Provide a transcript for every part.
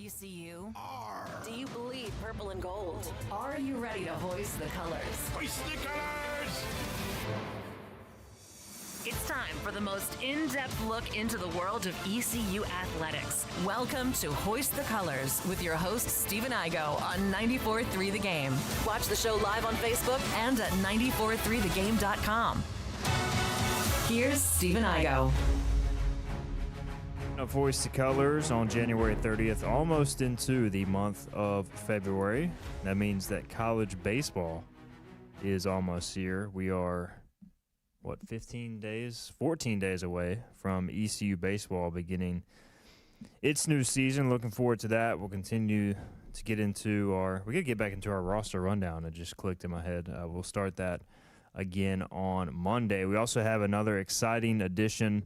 ECU? Do you bleed purple and gold? Are you ready to hoist the colors? Hoist the colors! It's time for the most in-depth look into the world of ECU athletics. Welcome to Hoist the Colors with your host, Stephen Igo on 94.3 The Game. Watch the show live on Facebook And at 943thegame.com. Here's Stephen Igo. Of Hoist the Colors on January 30th, almost into the month of February. That means that college baseball is almost here. We are, 14 days away from ECU baseball beginning its new season. Looking forward to that. We'll continue to get into we got to get back into our roster rundown. It just clicked in my head. We'll start that again on Monday. We also have another exciting edition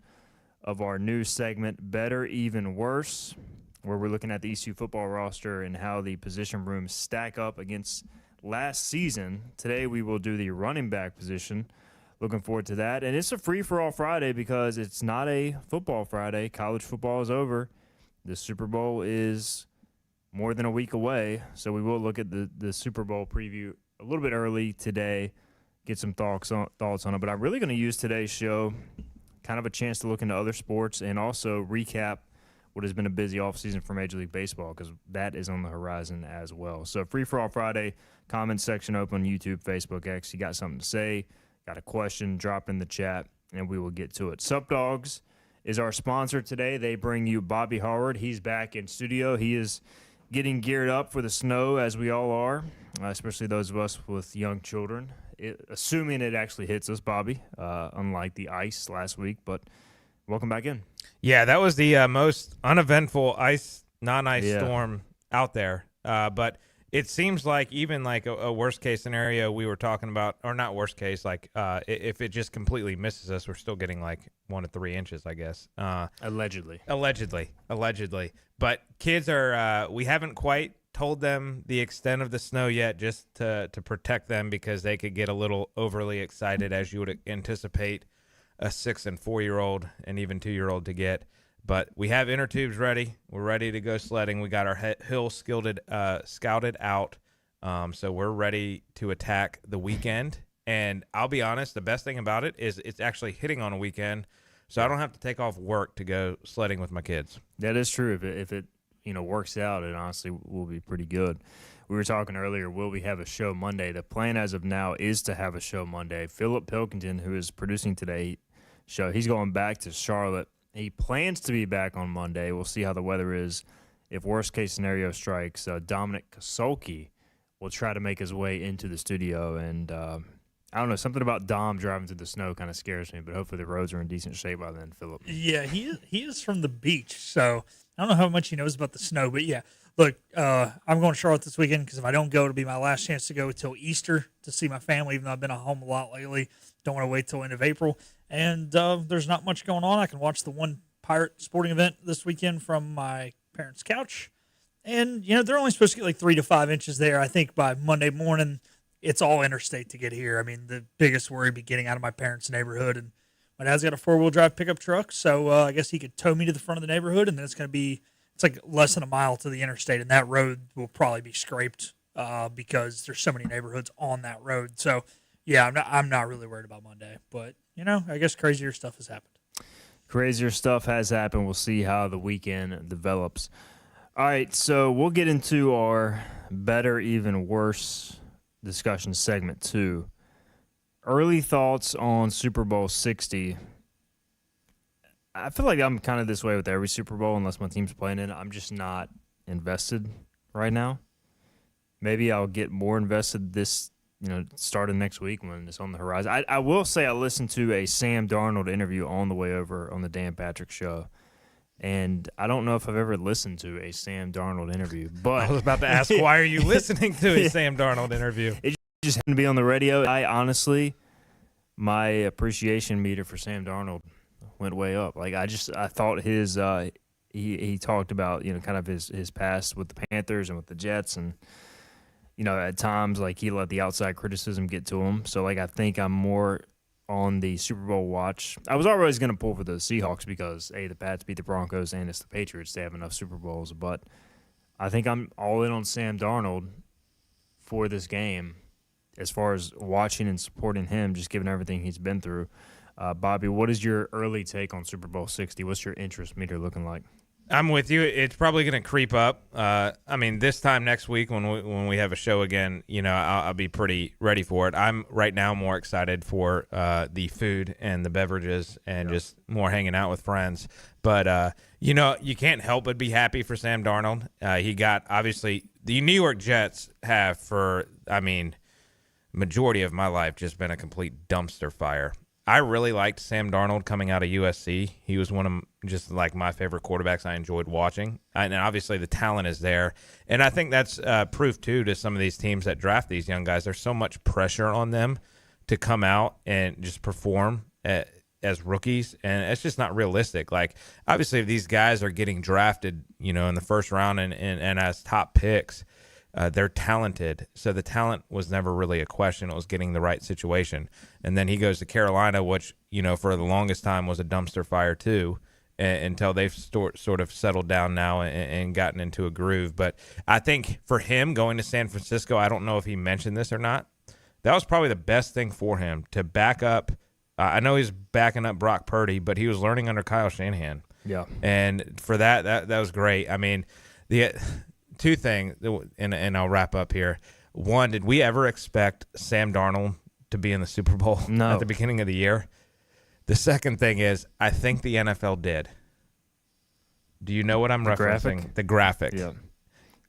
of our new segment, Better Even Worse, where we're looking at the ECU football roster and how the position rooms stack up against last season. Today we will do the running back position. Looking forward to that. And it's a free-for-all Friday because it's not a football Friday. College football is over. The Super Bowl is more than a week away, so we will look at the Super Bowl preview a little bit early today, get some thoughts on it. But I'm really going to use today's show kind of a chance to look into other sports and also recap what has been a busy offseason for Major League Baseball because that is on the horizon as well. So free-for-all Friday, comment section open, YouTube, Facebook, X. You got something to say, got a question, drop in the chat, and we will get to it. Sup Dogs is our sponsor today. They bring you Bobby Howard. He's back in studio. He is getting geared up for the snow, as we all are, especially those of us with young children. Assuming it actually hits us, Bobby, unlike the ice last week. But welcome back in. Yeah, that was the most uneventful non-ice storm out there. But it seems like even like a worst-case scenario we were talking about, or not worst case, like if it just completely misses us, we're still getting like 1 to 3 inches, I guess. Allegedly. But kids are we haven't quite told them the extent of the snow yet, just to protect them because they could get a little overly excited, as you would anticipate a 6 and 4-year-old and even 2-year-old to get. But we have inner tubes ready. We're ready to go sledding. We got our hill scouted out, so we're ready to attack the weekend. And I'll be honest, the best thing about it is it's actually hitting on a weekend, so I don't have to take off work to go sledding with my kids. That is true. If it works out, it honestly will be pretty good. We were talking earlier, will we have a show Monday? The plan as of now is to have a show Monday. Philip Pilkington, who is producing today's show, he's going back to Charlotte. He plans to be back on Monday. We'll see how the weather is. If worst-case scenario strikes, Dominic Kasolke will try to make his way into the studio. And I don't know, something about Dom driving through the snow kind of scares me, but hopefully the roads are in decent shape by then, Philip. Yeah, he is from the beach, so I don't know how much he knows about the snow, but yeah. Look, I'm going to Charlotte this weekend because if I don't go, it'll be my last chance to go till Easter to see my family, even though I've been at home a lot lately. Don't want to wait till end of April. And there's not much going on. I can watch the one Pirate sporting event this weekend from my parents' couch. And, they're only supposed to get like 3 to 5 inches there. I think by Monday morning, it's all interstate to get here. I mean, the biggest worry would be getting out of my parents' neighborhood. And my dad's got a 4-wheel drive pickup truck, so I guess he could tow me to the front of the neighborhood, and then it's like less than a mile to the interstate, and that road will probably be scraped because there's so many neighborhoods on that road. So, yeah, I'm not really worried about Monday. But, I guess crazier stuff has happened. Crazier stuff has happened. We'll see how the weekend develops. All right, so we'll get into our better, even worse discussion segment 2. Early thoughts on Super Bowl 60. I feel like I'm kind of this way with every Super Bowl unless my team's playing in it. I'm just not invested right now. Maybe I'll get more invested this, starting next week when it's on the horizon. I will say I listened to a Sam Darnold interview on the way over on the Dan Patrick Show, and I don't know if I've ever listened to a Sam Darnold interview. But I was about to ask, why are you listening to a Sam Darnold interview? It just happened to be on the radio. My appreciation meter for Sam Darnold went way up. Like I thought his he talked about kind of his past with the Panthers and with the Jets, and at times like he let the outside criticism get to him. So like I think I'm more on the Super Bowl watch. I was always going to pull for the Seahawks because the Pats beat the Broncos and it's the Patriots. They have enough Super Bowls, but I think I'm all in on Sam Darnold for this game as far as watching and supporting him, just given everything he's been through. Bobby, what is your early take on Super Bowl 60? What's your interest meter looking like? I'm with you. It's probably going to creep up. This time next week when we have a show again, I'll be pretty ready for it. I'm right now more excited for the food and the beverages and just more hanging out with friends. But, you can't help but be happy for Sam Darnold. He got, obviously, the New York Jets have majority of my life just been a complete dumpster fire. I really liked Sam Darnold coming out of USC. He was one of just like my favorite quarterbacks I enjoyed watching. And obviously the talent is there. And I think that's proof, too, to some of these teams that draft these young guys. There's so much pressure on them to come out and just perform as rookies. And it's just not realistic. Like, obviously, if these guys are getting drafted, in the first round and as top picks, they're talented. So the talent was never really a question. It was getting the right situation. And then he goes to Carolina, which, for the longest time was a dumpster fire too, until they've sort of settled down now and gotten into a groove. But I think for him going to San Francisco, I don't know if he mentioned this or not, that was probably the best thing for him to back up. I know he's backing up Brock Purdy, but he was learning under Kyle Shanahan. Yeah. And for that was great. I mean, the two things, and I'll wrap up here. One, did we ever expect Sam Darnold to be in the Super Bowl at the beginning of the year? The second thing is, I think the NFL did. Do you know what I'm referencing? The graphic. Yeah.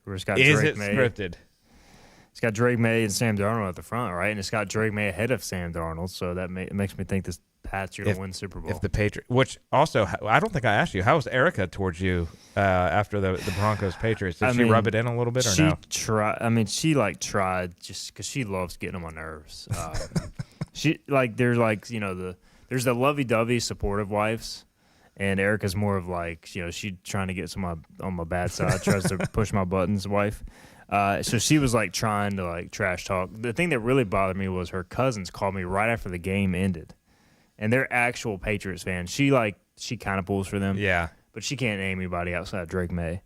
Is it scripted? It's got Drake May and Sam Darnold at the front, right? And it's got Drake May ahead of Sam Darnold, so that makes me think this Pats are going to win Super Bowl. If the Patriots, which also, I don't think I asked you, how was Erica towards you after the Broncos Patriots? Did she rub it in a little bit or no? She tried just because she loves getting on my nerves. There's the lovey-dovey supportive wives, and Erica's more of she trying to get some on my bad side, tries to push my buttons wife. So she was trying to trash talk. The thing that really bothered me was her cousins called me right after the game ended, and they're actual Patriots fans. She kind of pulls for them, yeah, but she can't name anybody outside of Drake May.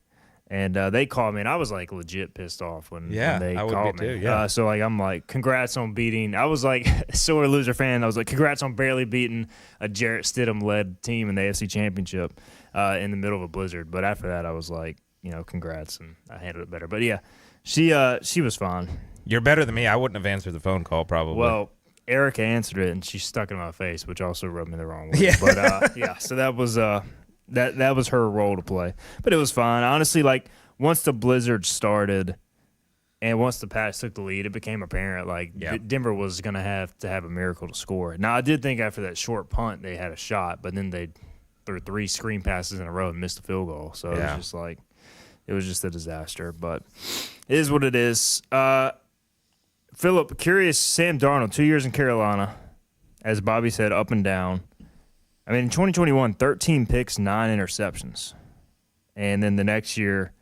And they called me, and I was legit pissed off when they called me. Too, yeah. So I'm congrats on beating. I was sore loser fan. I was congrats on barely beating a Jarrett Stidham led team in the AFC Championship in the middle of a blizzard. But after that, I was congrats, and I handled it better. But yeah. She was fine. You're better than me. I wouldn't have answered the phone call probably. Well, Erica answered it, and she stuck it in my face, which also rubbed me the wrong way. Yeah. But so that was that was her role to play. But it was fine. Honestly, once the blizzard started and once the Pats took the lead, it became apparent Denver was going to have a miracle to score. Now, I did think after that short punt they had a shot, but then they threw 3 screen passes in a row and missed a field goal. So it was just it was just a disaster, but it is what it is. Philip, curious, Sam Darnold, 2 years in Carolina, as Bobby said, up and down. In 2021, 13 picks, 9 interceptions. And then the next year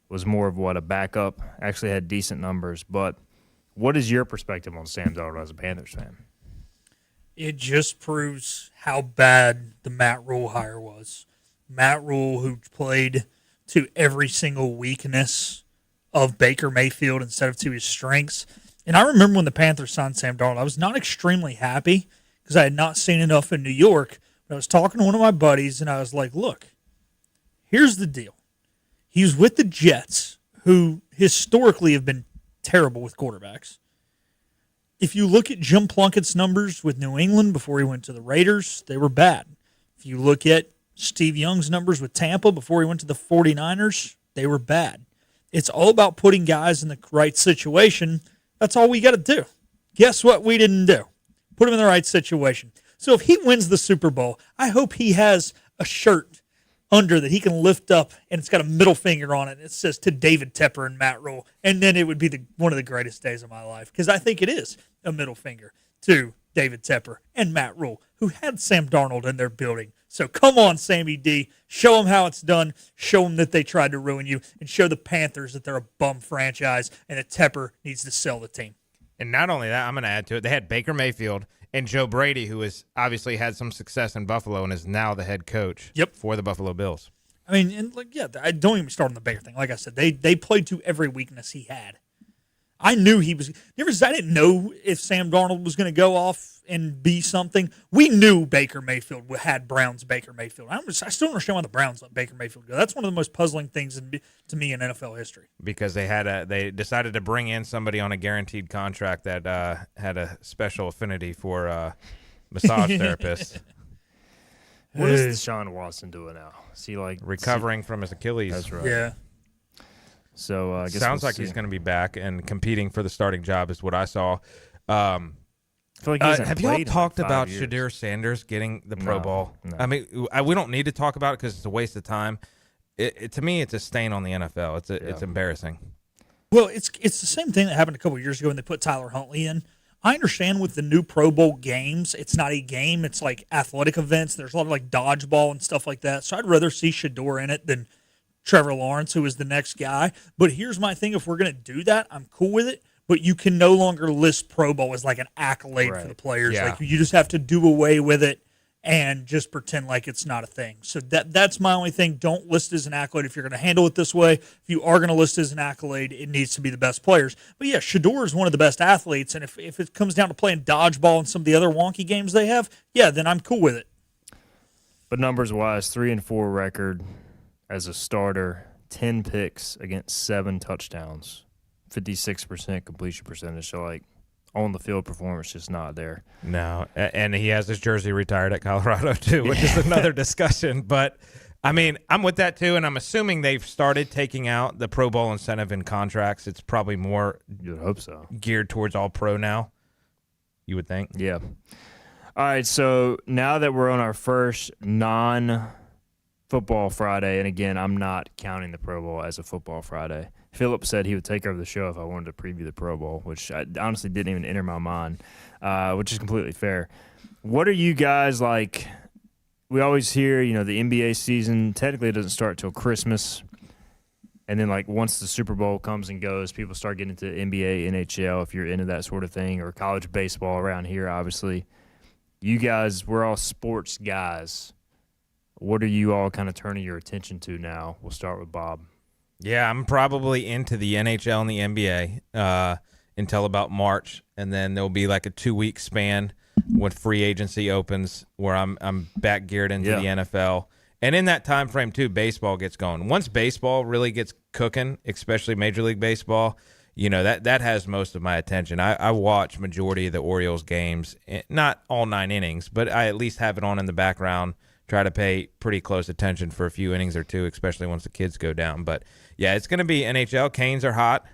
was more of a backup, actually had decent numbers. But what is your perspective on Sam Darnold as a Panthers fan? It just proves how bad the Matt Rule hire was. Matt Rule, who played to every single weakness of Baker Mayfield instead of to his strengths. And I remember when the Panthers signed Sam Darnold, I was not extremely happy because I had not seen enough in New York. But I was talking to one of my buddies, and I was like, look, here's the deal. He's with the Jets, who historically have been terrible with quarterbacks. If you look at Jim Plunkett's numbers with New England before he went to the Raiders, they were bad. If you look at Steve Young's numbers with Tampa before he went to the 49ers, they were bad. It's all about putting guys in the right situation. That's all we got to do. Guess what we didn't do? Put him in the right situation. So if he wins the Super Bowl, I hope he has a shirt under that he can lift up, and it's got a middle finger on it. It says to David Tepper and Matt Rule, and then it would be one of the greatest days of my life because I think it is a middle finger to David Tepper and Matt Rule, who had Sam Darnold in their building. So come on, Sammy D. Show them how it's done. Show them that they tried to ruin you, and show the Panthers that they're a bum franchise and that Tepper needs to sell the team. And not only that, I'm going to add to it, they had Baker Mayfield and Joe Brady, who has obviously had some success in Buffalo and is now the head coach for the Buffalo Bills. I mean, and I don't even start on the Baker thing. Like I said, they played to every weakness he had. I knew he was. I didn't know if Sam Darnold was going to go off and be something. We knew Baker Mayfield had Browns Baker Mayfield. I still don't understand why the Browns let Baker Mayfield go. That's one of the most puzzling things to me in NFL history. Because they decided to bring in somebody on a guaranteed contract that had a special affinity for massage therapists. What is Deshaun Watson doing now? Is he recovering from his Achilles? That's right. Yeah. So I guess sounds we'll like see. he's going to be back and competing for the starting job is what I saw. I feel like he hasn't have y'all played in talked 5 about years. Shadir Sanders getting the Pro No, Bowl? no. I mean, we don't need to talk about it because it's a waste of time. To me, it's a stain on the NFL. It's embarrassing. Well, it's the same thing that happened a couple of years ago when they put Tyler Huntley in. I understand with the new Pro Bowl games, it's not a game. It's like athletic events. There's a lot of dodgeball and stuff like that. So I'd rather see Shador in it than Trevor Lawrence, who is the next guy. But here's my thing. If we're going to do that, I'm cool with it. But you can no longer list Pro Bowl as like an accolade for the players. Yeah. Like you just have to do away with it and just pretend like it's not a thing. So that's my only thing. Don't list it as an accolade if you're going to handle it this way. If you are going to list it as an accolade, it needs to be the best players. But yeah, Shador is one of the best athletes, and if it comes down to playing dodgeball and some of the other wonky games they have, yeah, then I'm cool with it. But numbers-wise, 3-4 record as a starter, 10 picks against 7 touchdowns, 56% completion percentage. So, on the field performance just not there. No, and he has his jersey retired at Colorado too, which is another discussion. But, I mean, I'm with that too, and I'm assuming they've started taking out the Pro Bowl incentive in contracts. It's probably more You would hope so. geared towards all pro now, you would think. Yeah. All right, so now that we're on our first non-football Friday, and again, I'm not counting the Pro Bowl as a football Friday. Philip said he would take over the show if I wanted to preview the Pro Bowl, which I honestly didn't even enter my mind, which is completely fair. What are you guys like? We always hear, the NBA season technically doesn't start till Christmas. And then, once the Super Bowl comes and goes, people start getting into NBA, NHL, if you're into that sort of thing, or college baseball around here, obviously. You guys, we're all sports guys. What are you all kind of turning your attention to now? We'll start with Bob. Yeah, I'm probably into the NHL and the NBA until about March, and then there'll be like a 2-week span when free agency opens where I'm back geared into the NFL. And in that time frame too, baseball gets going. Once baseball really gets cooking, especially Major League Baseball, that has most of my attention. I watch majority of the Orioles games, not all 9 innings, but I at least have it on in the background. Try to pay pretty close attention for a few innings or two, especially once the kids go down. But, yeah, it's going to be NHL. Canes are hot.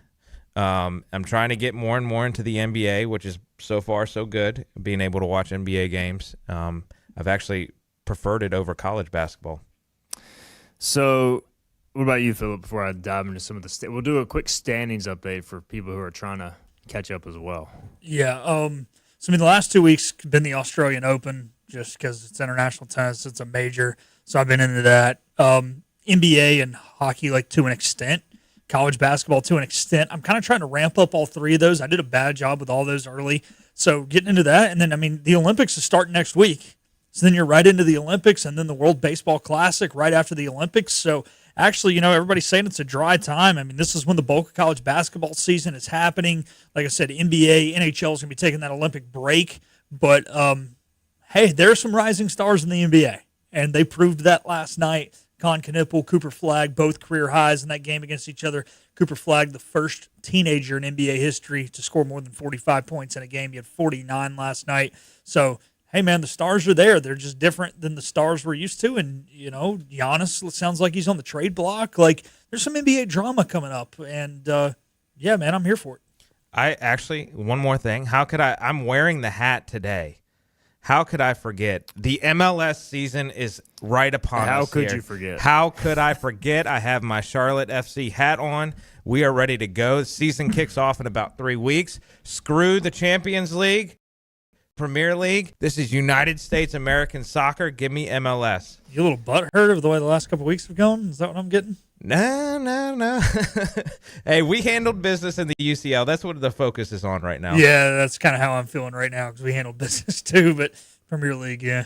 I'm trying to get more and more into the NBA, which is so far so good, being able to watch NBA games. I've actually preferred it over college basketball. So what about you, Philip, before I dive into some of the we'll do a quick standings update for people who are trying to catch up as well. Yeah. So, the last 2 weeks have been the Australian Open, just because it's international tennis. It's a major. So I've been into that. NBA and hockey, to an extent. College basketball to an extent. I'm kind of trying to ramp up all 3 of those. I did a bad job with all those early. So getting into that. And then, the Olympics is starting next week. So then you're right into the Olympics and then the World Baseball Classic right after the Olympics. So actually, everybody's saying it's a dry time. This is when the bulk of college basketball season is happening. Like I said, NBA, NHL is going to be taking that Olympic break. But, hey, there are some rising stars in the NBA, and they proved that last night. Con Knipple, Cooper Flagg, both career highs in that game against each other. Cooper Flagg, the first teenager in NBA history to score more than 45 points in a game. He had 49 last night. So, hey, man, the stars are there. They're just different than the stars we're used to. And, Giannis sounds like he's on the trade block. There's some NBA drama coming up. And, yeah, man, I'm here for it. I actually, one more thing. I'm wearing the hat today. How could I forget? The MLS season is right upon us. How could here. you forget? How could I forget? I have my Charlotte FC hat on. We are ready to go. The season kicks off in about 3 weeks. Screw the Champions League, Premier League. This is United States American Soccer. Give me MLS. You a little butthurt of the way the last couple of weeks have gone? Is that what I'm getting? No. Hey, we handled business in the UCL. That's what the focus is on right now. Yeah, that's kind of how I'm feeling right now because we handled business too, but Premier League, yeah.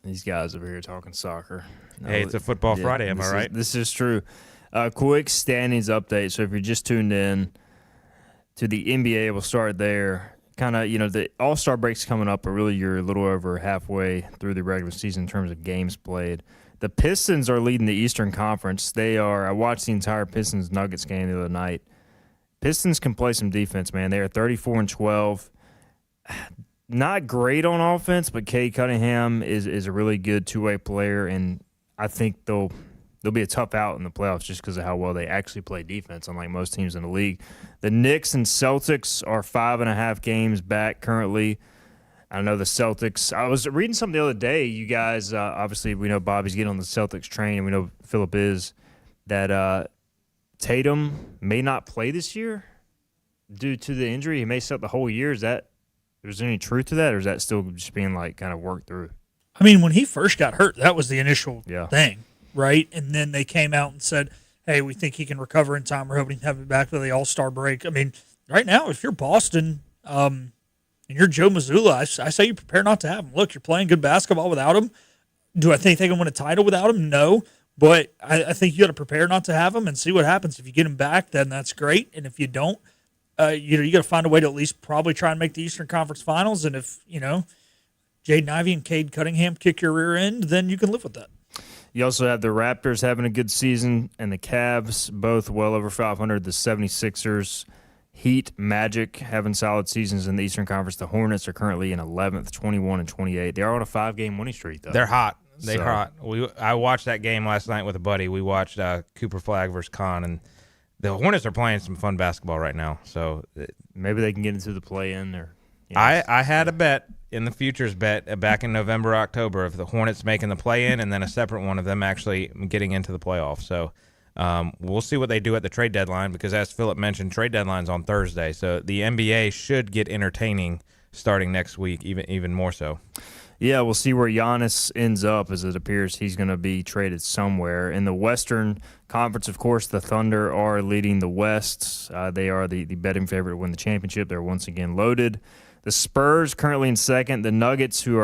These guys over here talking soccer. Hey, it's a football Friday, am I right? This is true. Quick standings update. So if you're just tuned in to the NBA, we'll start there. Kind of, the All-Star break's coming up, but really you're a little over halfway through the regular season in terms of games played. The Pistons are leading the Eastern Conference. I watched the entire Pistons-Nuggets game the other night. Pistons can play some defense, man. They are 34-12. Not great on offense, but Cade Cunningham is a really good two-way player, and I think they'll be a tough out in the playoffs just because of how well they actually play defense, unlike most teams in the league. The Knicks and Celtics are 5.5 games back currently. I know the Celtics. I was reading something the other day. You guys, obviously, we know Bobby's getting on the Celtics train, and we know Philip is, that Tatum may not play this year due to the injury. He may sit the whole year. Is there any truth to that, or is that still just being kind of worked through? I mean, when he first got hurt, that was the initial Yeah. thing, right? And then they came out and said, hey, we think he can recover in time. We're hoping to have him back for the All-Star break. I mean, right now, if you're Boston and you're Joe Mazzulla, I say you prepare not to have him. Look, you're playing good basketball without him. Do I think they can win a title without him? No. But I think you got to prepare not to have him and see what happens. If you get him back, then that's great. And if you don't, you got to find a way to at least probably try and make the Eastern Conference Finals. And if, Jaden Ivey and Cade Cunningham kick your rear end, then you can live with that. You also have the Raptors having a good season and the Cavs both well over 500. The 76ers, Heat, Magic having solid seasons in the Eastern Conference. The Hornets are currently in 11th, 21-28. They are on a 5-game winning streak, though. They're hot. They're hot. I watched that game last night with a buddy. We watched Cooper Flag versus Con, and the Hornets are playing some fun basketball right now. So maybe they can get into the play-in. Or I had a bet in the futures bet back in November, October of the Hornets making the play-in, and then a separate one of them actually getting into the playoffs. So we'll see what they do at the trade deadline, because as Philip mentioned, trade deadline's on Thursday. So the NBA should get entertaining starting next week, even more so. Yeah, we'll see where Giannis ends up, as it appears he's going to be traded somewhere. In the Western Conference, of course, the Thunder are leading the West. They are the betting favorite to win the championship. They're once again loaded. The Spurs currently in second. The Nuggets, who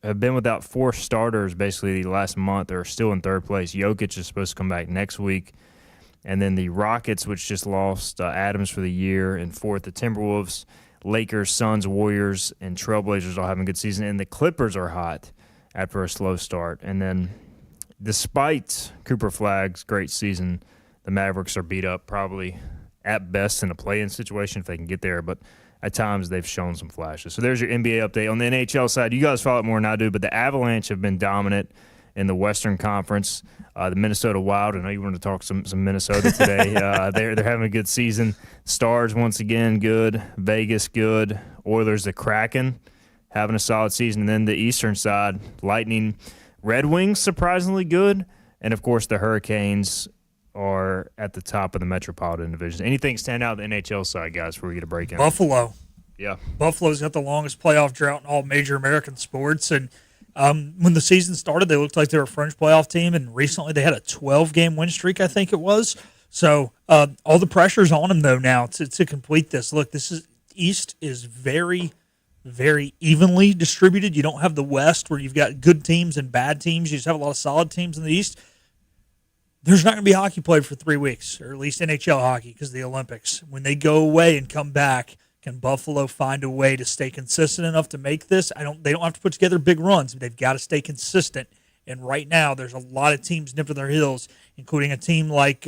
have been without 4 starters basically the last month, are still in third place. Jokic is supposed to come back next week. And then the Rockets, which just lost Adams for the year, in fourth. The Timberwolves, Lakers, Suns, Warriors, and Trailblazers all having a good season. And the Clippers are hot after a slow start. And then despite Cooper Flag's great season, the Mavericks are beat up probably at best in a play-in situation if they can get there. But at times they've shown some flashes. So there's your NBA update. On the NHL side, you guys follow it more than I do, but the Avalanche have been dominant in the Western Conference. The Minnesota Wild, I know you wanted to talk some Minnesota today. They're having a good season. Stars, once again, good. Vegas, good. Oilers, the Kraken, having a solid season. And then the Eastern side, Lightning, Red Wings, surprisingly good. And, of course, the Hurricanes are at the top of the Metropolitan Division. Anything stand out on the NHL side, guys, before we get a break in? Buffalo. Yeah. Buffalo's got the longest playoff drought in all major American sports. And when the season started, they looked like they were a fringe playoff team, and recently they had a 12-game win streak, I think it was. So all the pressure's on them, though, now to complete this. Look, East is very, very evenly distributed. You don't have the West where you've got good teams and bad teams. You just have a lot of solid teams in the East. There's not going to be hockey played for 3 weeks, or at least NHL hockey, because of the Olympics. When they go away and come back, can Buffalo find a way to stay consistent enough to make this? They don't have to put together big runs, but they've got to stay consistent. And right now, there's a lot of teams nipping their heels, including a team like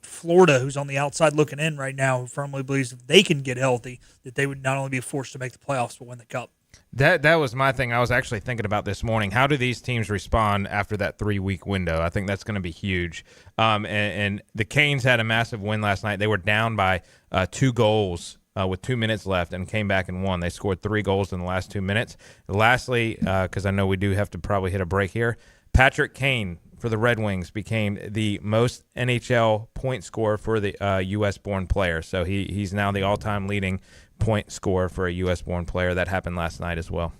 Florida, who's on the outside looking in right now, who firmly believes if they can get healthy, that they would not only be forced to make the playoffs but win the cup. That was my thing. I was actually thinking about this morning. How do these teams respond after that 3-week window? I think that's going to be huge. And the Canes had a massive win last night. They were down by 2 goals with 2 minutes left and came back and won. They scored 3 goals in the last 2 minutes. Lastly, because I know we do have to probably hit a break here, Patrick Kane for the Red Wings became the most NHL point scorer for the U.S.-born player. So he's now the all-time leading point scorer for a U.S.-born player. That happened last night as well.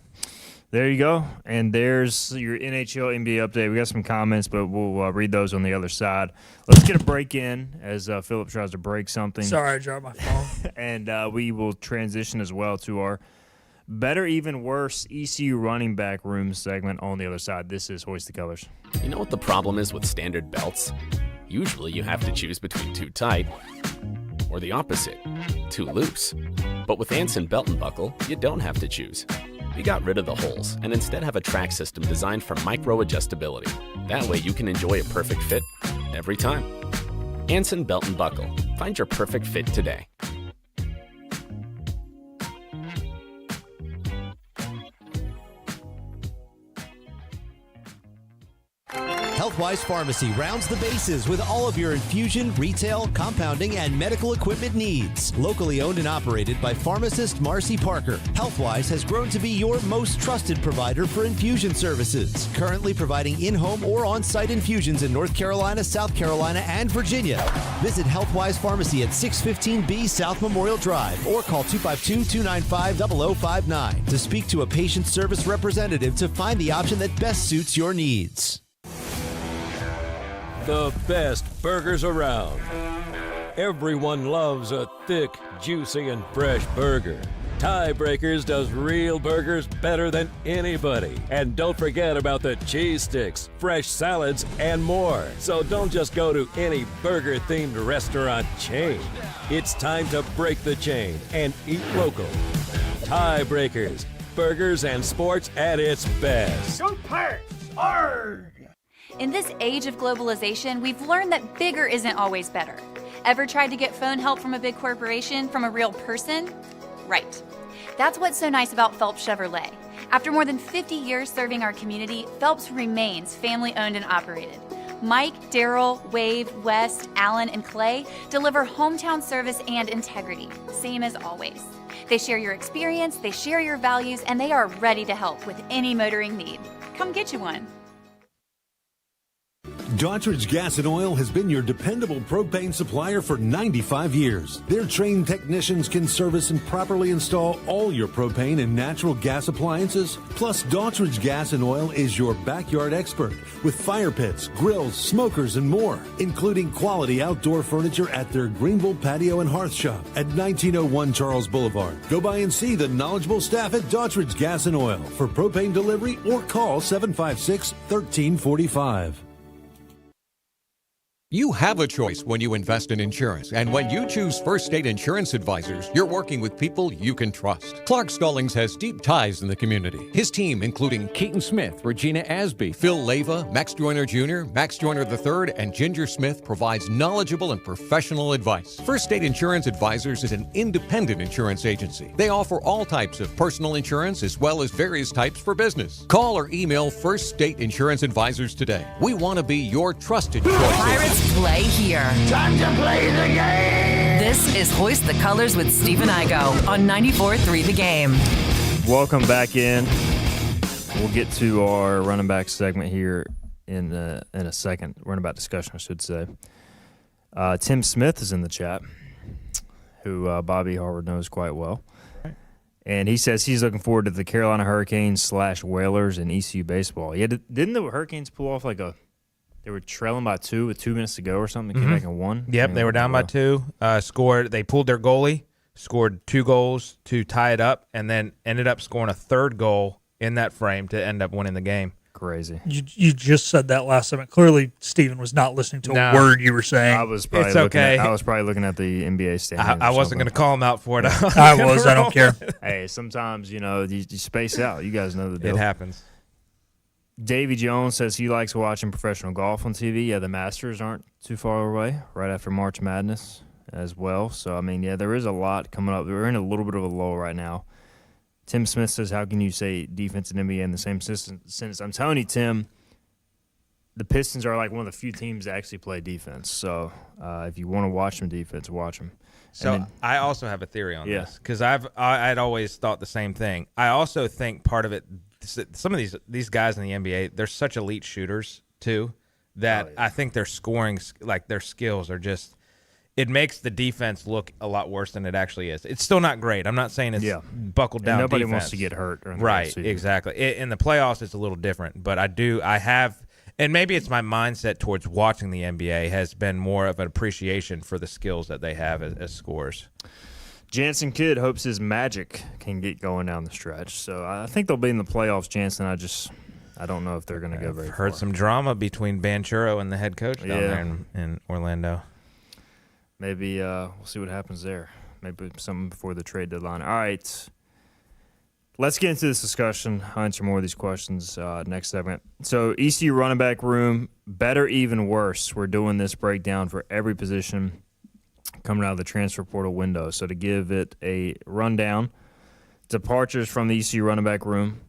There you go. And there's your NHL NBA update. We got some comments, but we'll read those on the other side. Let's get a break in as Philip tries to break something. Sorry, I dropped my phone. And we will transition as well to our Better, even worse, ECU running back room segment on the other side. This is Hoist the Colors. You know what the problem is with standard belts? Usually you have to choose between too tight or the opposite, too loose. But with Anson Belt and Buckle, you don't have to choose. We got rid of the holes and instead have a track system designed for micro adjustability. That way you can enjoy a perfect fit every time. Anson Belt and Buckle. Find your perfect fit today. Healthwise Pharmacy rounds the bases with all of your infusion, retail, compounding, and medical equipment needs. Locally owned and operated by pharmacist Marcy Parker, Healthwise has grown to be your most trusted provider for infusion services. Currently providing in-home or on-site infusions in North Carolina, South Carolina, and Virginia. Visit Healthwise Pharmacy at 615B South Memorial Drive or call 252-295-0059 to speak to a patient service representative to find the option that best suits your needs. The best burgers around. Everyone loves a thick, juicy, and fresh burger. Tiebreakers does real burgers better than anybody. And don't forget about the cheese sticks, fresh salads, and more. So don't just go to any burger-themed restaurant chain. It's time to break the chain and eat local. Tiebreakers, burgers and sports at its best. Go Pirates! Arrgh! In this age of globalization, we've learned that bigger isn't always better. Ever tried to get phone help from a big corporation from a real person? Right. That's what's so nice about Phelps Chevrolet. After more than 50 years serving our community, Phelps remains family-owned and operated. Mike, Daryl, Wave, West, Alan, and Clay deliver hometown service and integrity, same as always. They share your experience, they share your values, and they are ready to help with any motoring need. Come get you one. Daughtridge Gas and Oil has been your dependable propane supplier for 95 years. Their trained technicians can service and properly install all your propane and natural gas appliances. Plus, Daughtridge Gas and Oil is your backyard expert with fire pits, grills, smokers, and more, including quality outdoor furniture at their Greenville Patio and Hearth Shop at 1901 Charles Boulevard. Go by and see the knowledgeable staff at Daughtridge Gas and Oil for propane delivery or call 756-1345. You have a choice when you invest in insurance, and when you choose First State Insurance Advisors, you're working with people you can trust. Clark Stallings has deep ties in the community. His team, including Keaton Smith, Regina Asby, Phil Leva, Max Joyner Jr., Max Joyner III, and Ginger Smith, provides knowledgeable and professional advice. First State Insurance Advisors is an independent insurance agency. They offer all types of personal insurance as well as various types for business. Call or email First State Insurance Advisors today. We want to be your trusted choice. Pirates play here. Time to play the game! This is Hoist the Colors with Stephen Igo on 94.3 The Game. Welcome back in. We'll get to our running back segment here in a second. Running back discussion, I should say. Tim Smith is in the chat, who Bobby Harvard knows quite well. And he says he's looking forward to the Carolina Hurricanes / Whalers in ECU baseball. Yeah, didn't the Hurricanes pull off like they were trailing by 2 with 2 minutes to go or something? They came back and won? Yep, they were down by 2. Scored. They pulled their goalie, scored 2 goals to tie it up, and then ended up scoring a third goal in that frame to end up winning the game. Crazy. You just said that last segment. Clearly, Stephen was not listening to a word you were saying. I was probably looking at the NBA standings. I wasn't going to call him out for it. I was. I don't care. Hey, sometimes, you space out. You guys know the deal. It happens. Davey Jones says he likes watching professional golf on TV. Yeah, the Masters aren't too far away, right after March Madness as well. So, there is a lot coming up. We're in a little bit of a lull right now. Tim Smith says, how can you say defense and NBA in the same sentence? I'm telling you, Tim, the Pistons are like one of the few teams that actually play defense. So, if you want to watch them defense, watch them. So, I also have a theory on this because I'd always thought the same thing. I also think part of it, some of these guys in the NBA, they're such elite shooters too that I think their scoring, like their skills, are just. It makes the defense look a lot worse than it actually is. It's still not great. I'm not saying it's buckled down. And nobody defense. wants to get hurt. Right, exactly. In the playoffs, it's a little different. But I have, and maybe it's my mindset towards watching the NBA has been more of an appreciation for the skills that they have as scorers. Jansen Kidd hopes his magic can get going down the stretch. So I think they'll be in the playoffs, Jansen. I don't know if they're going to go very far. Heard some drama between Banchero and the head coach down there in Orlando. Maybe we'll see what happens there. Maybe something before the trade deadline. All right. Let's get into this discussion. I'll answer more of these questions next segment. So ECU running back room, better, even worse. We're doing this breakdown for every position coming out of the transfer portal window. So to give it a rundown, departures from the ECU running back room.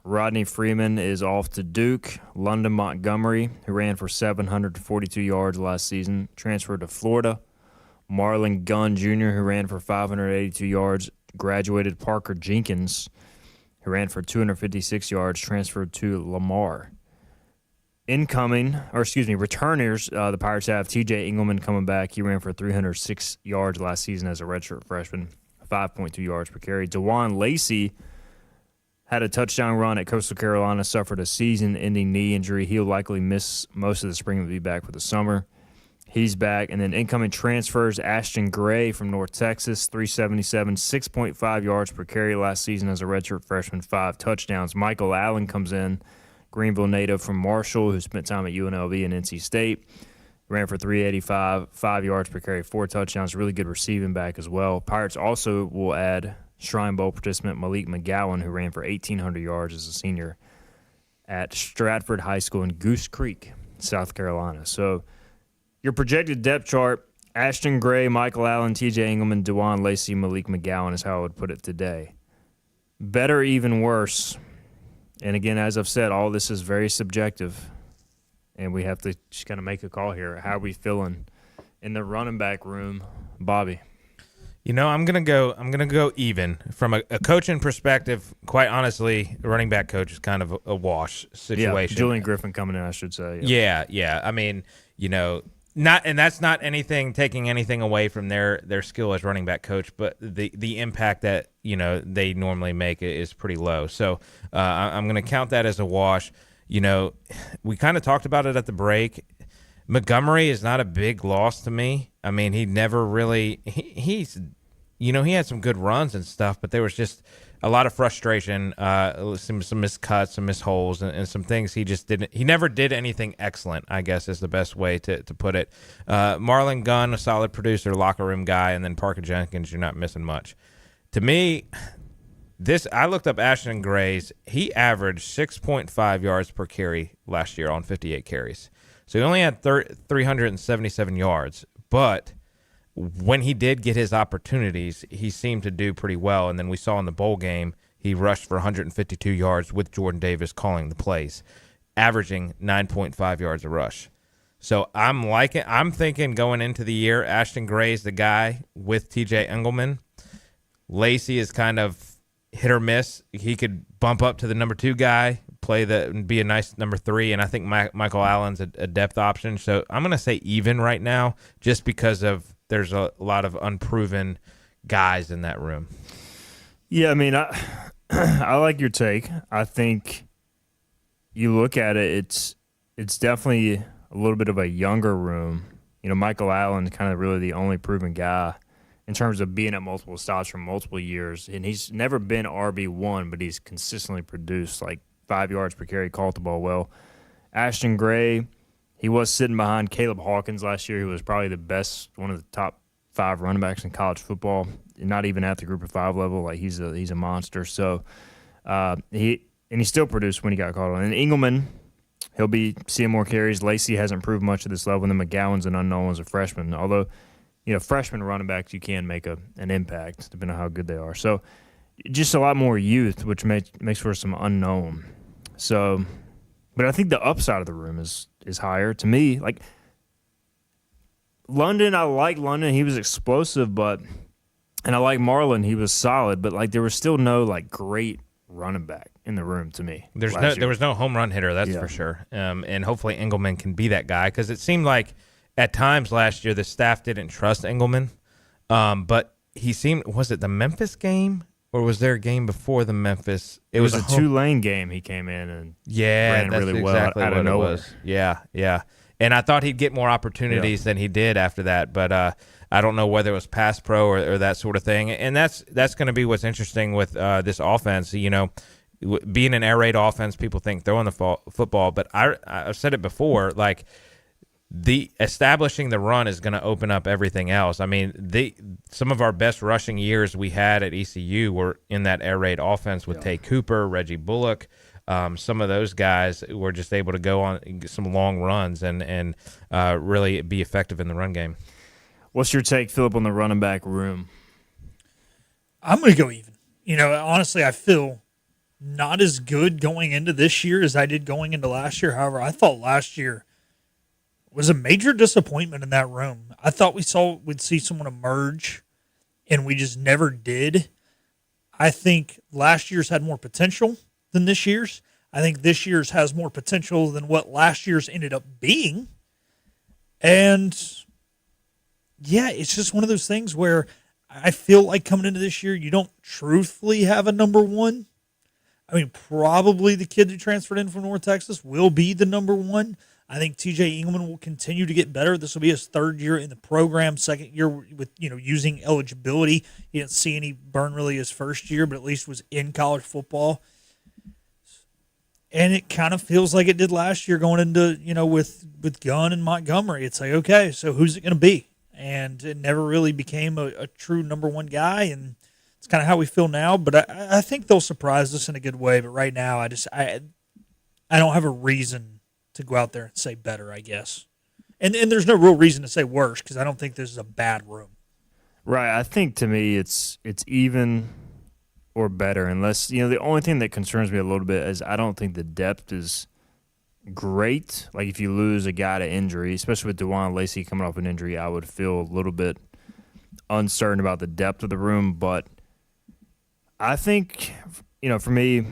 Rodney Freeman is off to Duke. London Montgomery, who ran for 742 yards last season, transferred to Florida. Marlon Gunn Jr., who ran for 582 yards, graduated. Parker Jenkins, who ran for 256 yards, transferred to Lamar. Returners, the Pirates have TJ Engelman coming back. He ran for 306 yards last season as a redshirt freshman, 5.2 yards per carry. DeJuan Lacey had a touchdown run at Coastal Carolina, suffered a season-ending knee injury. He'll likely miss most of the spring and be back for the summer. He's back. And then incoming transfers, Ashton Gray from North Texas, 377, 6.5 yards per carry last season as a redshirt freshman, 5 touchdowns. Michael Allen comes in, Greenville native from Marshall, who spent time at UNLV and NC State. Ran for 385, 5 yards per carry, 4 touchdowns. Really good receiving back as well. Pirates also will add Shrine Bowl participant Malik McGowan, who ran for 1,800 yards as a senior at Stratford High School in Goose Creek, South Carolina. So your projected depth chart, Ashton Gray, Michael Allen, TJ Engelman, DeJuan Lacey, Malik McGowan is how I would put it today. Better, even worse. And again, as I've said, all this is very subjective, and we have to just kind of make a call here. How are we feeling in the running back room, Bobby? You know, I'm gonna go even from a coaching perspective. Quite honestly, a running back coach is kind of a wash situation. Yeah, Julian Griffin coming in, I should say. Yeah. I mean, you know, that's not taking anything away from their skill as running back coach, but the impact that they normally make is pretty low. So I'm going to count that as a wash. You know, we kind of talked about it at the break. Montgomery is not a big loss to me. I mean, he never really he had some good runs and stuff, but there was just a lot of frustration, some miscuts, some misholes, and some things he just didn't. He never did anything excellent, I guess is the best way to put it. Marlon Gunn, a solid producer, locker room guy, and then Parker Jenkins, you're not missing much. To me, I looked up Ashton Gray's. He averaged 6.5 yards per carry last year on 58 carries. So he only had 377 yards, but when he did get his opportunities, he seemed to do pretty well. And then we saw in the bowl game, he rushed for 152 yards with Jordan Davis calling the plays, averaging 9.5 yards a rush. So I'm thinking going into the year, Ashton Gray's the guy with TJ Engelman. Lacey is kind of hit or miss. He could bump up to the number 2 guy, be a nice number 3, and I think Michael Allen's a depth option. So I'm going to say even right now, just because there's a lot of unproven guys in that room. Yeah, I mean, I like your take. I think you look at it, it's definitely a little bit of a younger room. Michael Allen kind of really the only proven guy in terms of being at multiple stops for multiple years, and he's never been RB1, but he's consistently produced like 5 yards per carry, caught the ball well. Ashton Gray, he was sitting behind Caleb Hawkins last year, who was probably the best, one of the top 5 running backs in college football, not even at the group of 5 level. Like he's a monster. So he still produced when he got called on. And Engelman, he'll be seeing more carries. Lacey hasn't proved much at this level, and then McGowan's an unknown as a freshman. Although, freshman running backs, you can make an impact depending on how good they are. So just a lot more youth, which makes for some unknown. So, but I think the upside of the room is higher to me. Like London, I like London. He was explosive, and I like Marlon. He was solid, but like there was still no like great running back in the room to me. There was no home run hitter, that's for sure. And hopefully Engelman can be that guy, because it seemed like at times last year the staff didn't trust Engelman. But he seemed, was it the Memphis game? Or was there a game before the Memphis? It was a Tulane game. He came in and ran that's really exactly well out of nowhere. Yeah. And I thought he'd get more opportunities than he did after that. But I don't know whether it was pass pro or that sort of thing. And that's going to be what's interesting with this offense. You know, being an air raid offense, people think throwing the football. But I've said it before, like, the establishing the run is going to open up everything else. I mean, some of our best rushing years we had at ECU were in that air raid offense with Tay Cooper, Reggie Bullock. Some of those guys were just able to go on some long runs and really be effective in the run game. What's your take, Philip, on the running back room? I'm going to go even. You know, honestly, I feel not as good going into this year as I did going into last year. However, I thought last year was a major disappointment in that room. I thought we'd see someone emerge, and we just never did. I think last year's had more potential than this year's. I think this year's has more potential than what last year's ended up being. And, yeah, it's just one of those things where I feel like coming into this year, you don't truthfully have a number one. I mean, probably the kid who transferred in from North Texas will be the number one. I think TJ Engelman will continue to get better. This will be his third year in the program, second year with, you know, using eligibility. He didn't see any burn really his first year, but at least was in college football. And it kind of feels like it did last year going into, you know, with Gunn and Montgomery. It's like, okay, so who's it going to be? And it never really became a true number one guy, and it's kind of how we feel now. But I think they'll surprise us in a good way. But right now, I don't have a reason to go out there and say better, I guess. And there's no real reason to say worse because I don't think this is a bad room. Right. I think to me it's even or better unless, you know, the only thing that concerns me a little bit is I don't think the depth is great. Like if you lose a guy to injury, especially with DeJuan Lacey coming off an injury, I would feel a little bit uncertain about the depth of the room. But I think, you know, for me,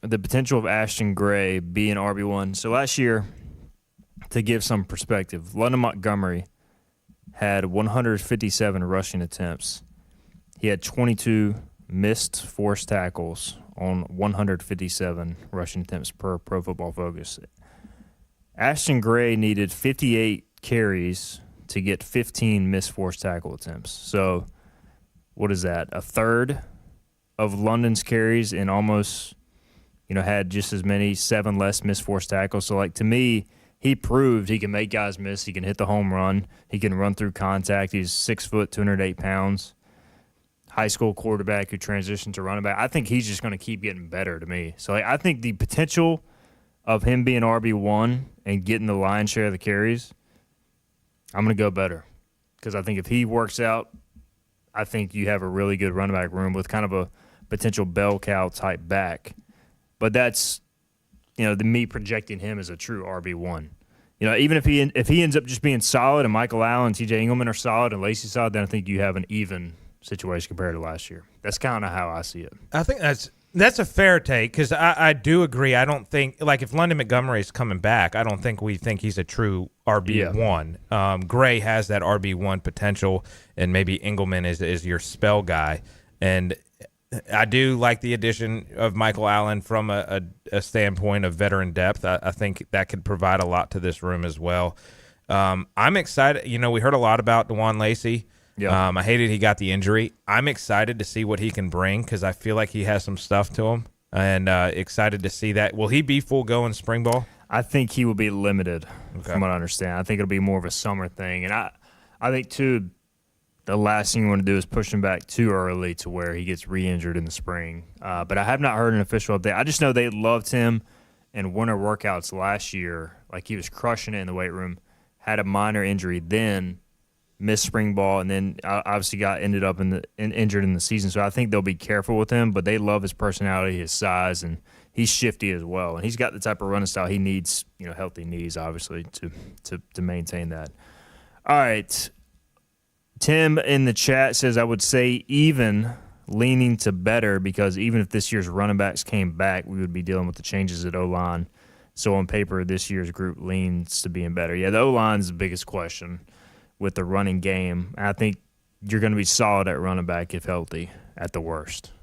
the potential of Ashton Gray being RB1. So last year, to give some perspective, London Montgomery had 157 rushing attempts. He had 22 missed forced tackles on 157 rushing attempts per Pro Football Focus. Ashton Gray needed 58 carries to get 15 missed forced tackle attempts. So what is that? A third of London's carries and almost, you know, had just as many, 7 less missed forced tackles. So, like, to me, he proved he can make guys miss. He can hit the home run. He can run through contact. He's 6 foot, 208 pounds. High school quarterback who transitioned to running back. I think he's just going to keep getting better to me. So, like, I think the potential of him being RB1 and getting the lion's share of the carries, I'm going to go better. Because I think if he works out, I think you have a really good running back room with kind of a potential bell cow type back. But that's, you know, me projecting him as a true RB1. You know, even if he ends up just being solid and Michael Allen, T.J. Engelman are solid and Lacey solid, then I think you have an even situation compared to last year. That's kind of how I see it. I think that's a fair take because I do agree. I don't think, like, if London Montgomery is coming back, I don't think we think he's a true RB1. Yeah. Gray has that RB1 potential, and maybe Engelman is your spell guy. And I do like the addition of Michael Allen from a standpoint of veteran depth. I think that could provide a lot to this room as well. I'm excited. You know, we heard a lot about DeJuan Lacey. Yeah. I hated he got the injury. I'm excited to see what he can bring because I feel like he has some stuff to him, and excited to see that. Will he be full go in spring ball? I think he will be limited, from what I understand. I think it'll be more of a summer thing. And I think, too, the last thing you want to do is push him back too early to where he gets re-injured in the spring. But I have not heard an official update. I just know they loved him in winter workouts last year. Like, he was crushing it in the weight room, had a minor injury, then missed spring ball, and then obviously ended up injured in the season. So I think they'll be careful with him, but they love his personality, his size, and he's shifty as well. And he's got the type of running style he needs, you know, healthy knees, obviously, to maintain that. All right. Tim in the chat says, I would say even leaning to better because even if this year's running backs came back, we would be dealing with the changes at O-line. So on paper, this year's group leans to being better. Yeah, the O-line is the biggest question with the running game. I think you're going to be solid at running back if healthy at the worst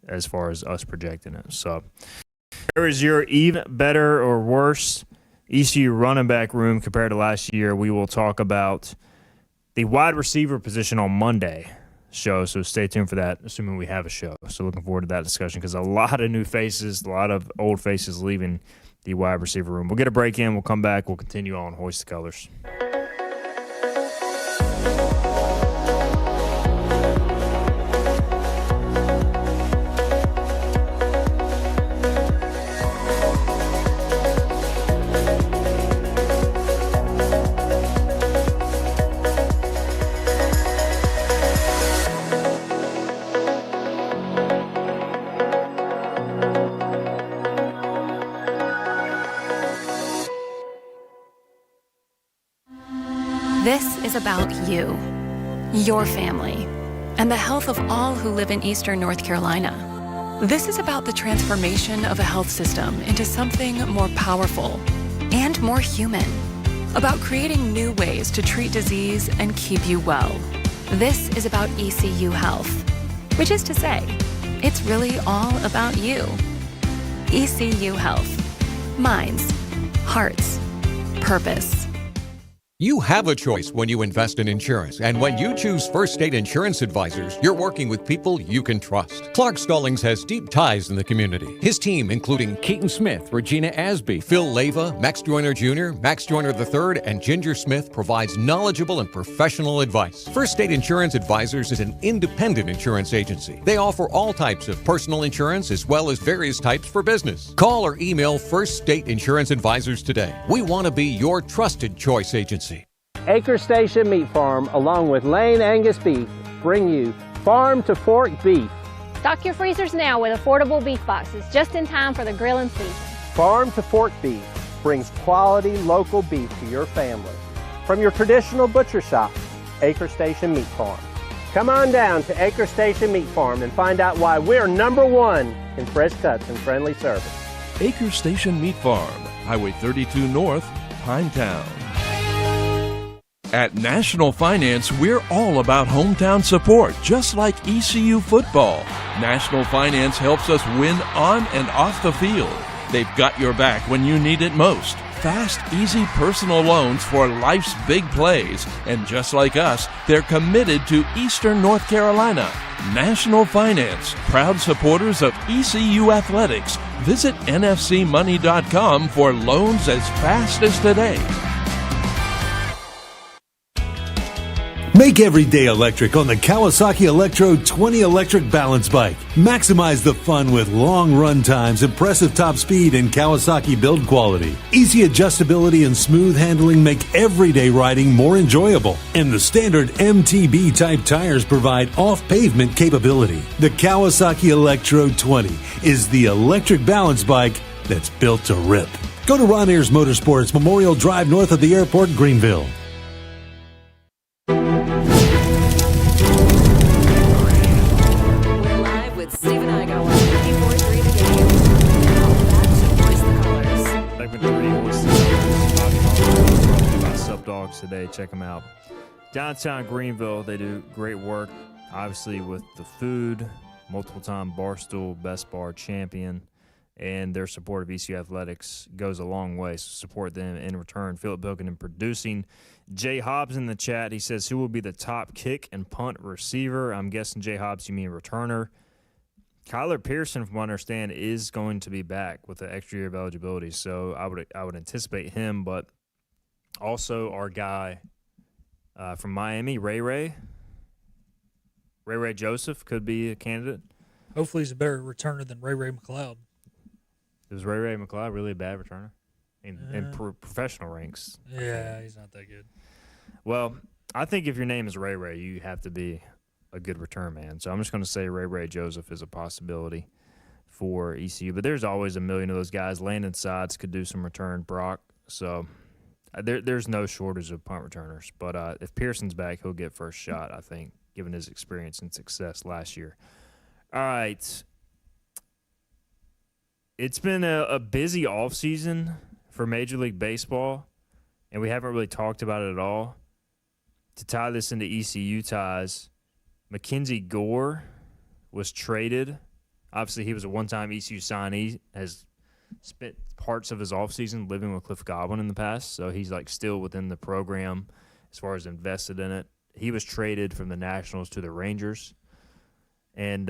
as far as us projecting it. So there is your even better or worse ECU running back room compared to last year. We will talk about the wide receiver position on Monday show, so stay tuned for that, assuming we have a show. So looking forward to that discussion because a lot of new faces, a lot of old faces leaving the wide receiver room. We'll get a break in. We'll come back. We'll continue on Hoist the Colors. This is about you, your family, and the health of all who live in Eastern North Carolina. This is about the transformation of a health system into something more powerful and more human, about creating new ways to treat disease and keep you well. This is about ECU Health, which is to say, it's really all about you. ECU Health. Minds, hearts, purpose. You have a choice when you invest in insurance, and when you choose First State Insurance Advisors, you're working with people you can trust. Clark Stallings has deep ties in the community. His team, including Keaton Smith, Regina Asby, Phil Leyva, Max Joyner Jr., Max Joyner III, and Ginger Smith, provides knowledgeable and professional advice. First State Insurance Advisors is an independent insurance agency. They offer all types of personal insurance as well as various types for business. Call or email First State Insurance Advisors today. We want to be your trusted choice agency. Acre Station Meat Farm, along with Lane Angus Beef, bring you Farm to Fork Beef. Stock your freezers now with affordable beef boxes, just in time for the grilling season. Farm to Fork Beef brings quality local beef to your family. From your traditional butcher shop, Acre Station Meat Farm. Come on down to Acre Station Meat Farm and find out why we're #1 in fresh cuts and friendly service. Acre Station Meat Farm, Highway 32 North, Pinetown. At National Finance, we're all about hometown support, just like ECU football. National Finance helps us win on and off the field. They've got your back when you need it most. Fast, easy personal loans for life's big plays. And just like us, they're committed to Eastern North Carolina. National Finance, proud supporters of ECU athletics. Visit nfcmoney.com for loans as fast as today. Make every day electric on the Kawasaki Electro 20 electric balance bike. Maximize the fun with long run times, impressive top speed, and Kawasaki build quality. Easy adjustability and smooth handling make everyday riding more enjoyable. And the standard MTB type tires provide off-pavement capability. The Kawasaki Electro 20 is the electric balance bike that's built to rip. Go to Ron Ayers Motorsports, Memorial Drive north of the airport, Greenville. Stephen Igo on 94.3 The Game. Now back to Hoist the Colors. Segment 3, Hoist the Colors. Brought to you by Sub Dogs today. Check them out. Downtown Greenville, they do great work, obviously, with the food. Multiple-time Barstool Best Bar champion. And their support of ECU Athletics goes a long way. So support them in return. Philip Bilkin producing. Jay Hobbs in the chat. He says, who will be the top kick and punt receiver? I'm guessing, Jay Hobbs, you mean returner. Kyler Pearson, from what I understand, is going to be back with the extra year of eligibility, so I would anticipate him. But also our guy from Miami, Ray Joseph, could be a candidate. Hopefully he's a better returner than Ray McLeod. Is Ray McLeod really a bad returner in professional ranks? Yeah, he's not that good. Well, I think if your name is Ray, you have to be a good return man. So I'm just going to say Ray Joseph is a possibility for ECU. But there's always a million of those guys. Landon Sides could do some return. Brock. So there's no shortage of punt returners. But if Pearson's back, he'll get first shot, I think, given his experience and success last year. All right. It's been a busy offseason for Major League Baseball, and we haven't really talked about it at all. To tie this into ECU ties, Mackenzie Gore was traded. Obviously, he was a one-time ECU signee, has spent parts of his offseason living with Cliff Godwin in the past, so he's still within the program as far as invested in it. he was traded from the Nationals to the Rangers. And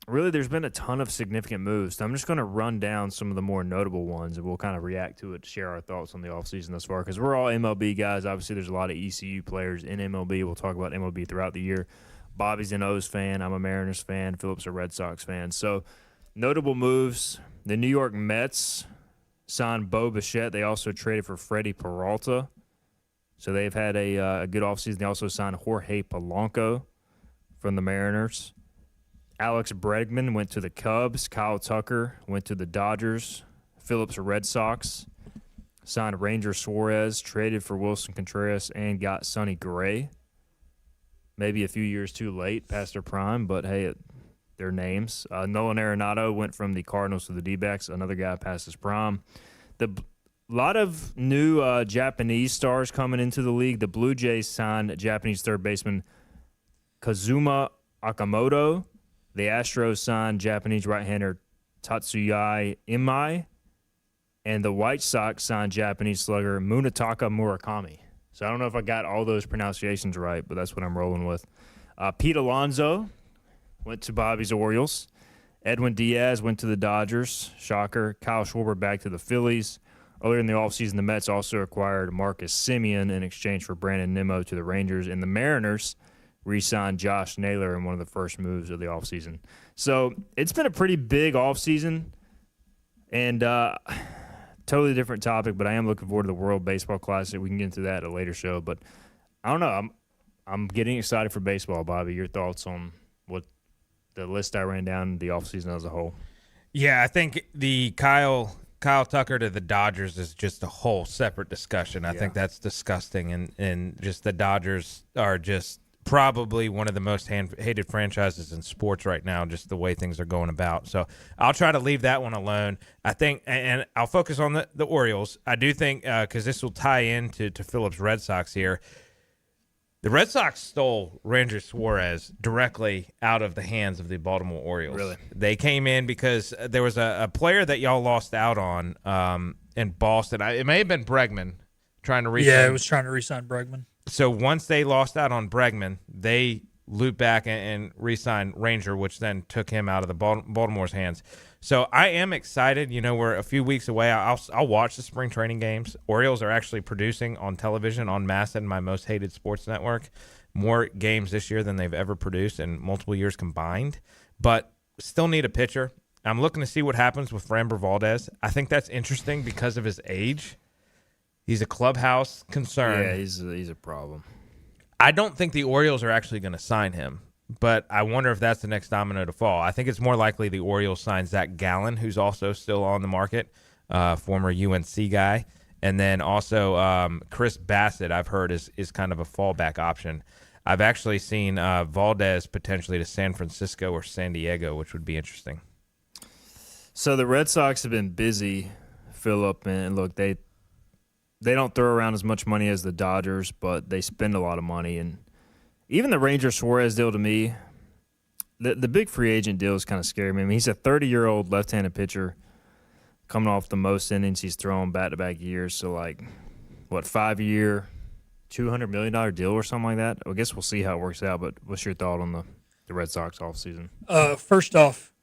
really, there's been a ton of significant moves. So I'm just going to run down some of the more notable ones, and we'll kind of react to it, share our thoughts on the offseason thus far, because we're all MLB guys. Obviously, there's a lot of ECU players in MLB. We'll talk about MLB throughout the year. Bobby's an O's fan. I'm a Mariners fan. Philip's a Red Sox fan. So notable moves. The New York Mets signed Bo Bichette. They also traded for Freddie Peralta. So they've had a good offseason. They also signed Jorge Polanco from the Mariners. Alex Bregman went to the Cubs. Kyle Tucker went to the Dodgers. Phillips Red Sox signed Ranger Suarez, traded for Wilson Contreras, and got Sonny Gray. Maybe a few years too late past their prime, but hey, their names. Nolan Arenado went from the Cardinals to the D-backs, another guy past his prime. A lot of new Japanese stars coming into the league. The Blue Jays signed Japanese third baseman Kazuma Okamoto. The Astros signed Japanese right-hander Tatsuya Imai. And the White Sox signed Japanese slugger Munetaka Murakami. So I don't know if I got all those pronunciations right, but that's what I'm rolling with. Pete Alonso went to Bobby's Orioles. Edwin Diaz went to the Dodgers. Shocker. Kyle Schwarber back to the Phillies. Earlier in the offseason, the Mets also acquired Marcus Semien in exchange for Brandon Nimmo to the Rangers. And the Mariners re-signed Josh Naylor in one of the first moves of the offseason. So it's been a pretty big offseason. And totally different topic, but I am looking forward to the World Baseball Classic. We can get into that at a later show. But I don't know. I'm getting excited for baseball, Bobby. Your thoughts on what the list I ran down, the offseason as a whole? Yeah, I think the Kyle Tucker to the Dodgers is just a whole separate discussion. I think that's disgusting, and just the Dodgers are just probably one of the most hated franchises in sports right now, just the way things are going about. So I'll try to leave that one alone. I think, and I'll focus on the Orioles. I do think, because this will tie into Phillips Red Sox here, the Red Sox stole Ranger Suarez directly out of the hands of the Baltimore Orioles. Really? They came in because there was a player that y'all lost out on in Boston. It may have been Bregman trying to re-sign. Yeah, it was trying to re-sign Bregman. So once they lost out on Bregman, they looped back and re-signed Ranger, which then took him out of the Baltimore's hands. So I am excited. You know, we're a few weeks away. I'll watch the spring training games. Orioles are actually producing on television on MASN, my most hated sports network, more games this year than they've ever produced in multiple years combined. But still need a pitcher. I'm looking to see what happens with Framber Valdez. I think that's interesting because of his age. He's a clubhouse concern. Yeah, he's a problem. I don't think the Orioles are actually going to sign him, but I wonder if that's the next domino to fall. I think it's more likely the Orioles sign Zach Gallen, who's also still on the market, former UNC guy. And then also Chris Bassett, I've heard, is kind of a fallback option. I've actually seen Valdez potentially to San Francisco or San Diego, which would be interesting. So the Red Sox have been busy, Philip, and look, they don't throw around as much money as the Dodgers, but they spend a lot of money. And even the Ranger Suarez deal, to me, the big free agent deal is kind of scary. I mean, he's a 30-year-old left-handed pitcher coming off the most innings he's thrown back-to-back years. So, 5-year, $200 million deal or something like that? I guess we'll see how it works out, but what's your thought on the Red Sox offseason? First off,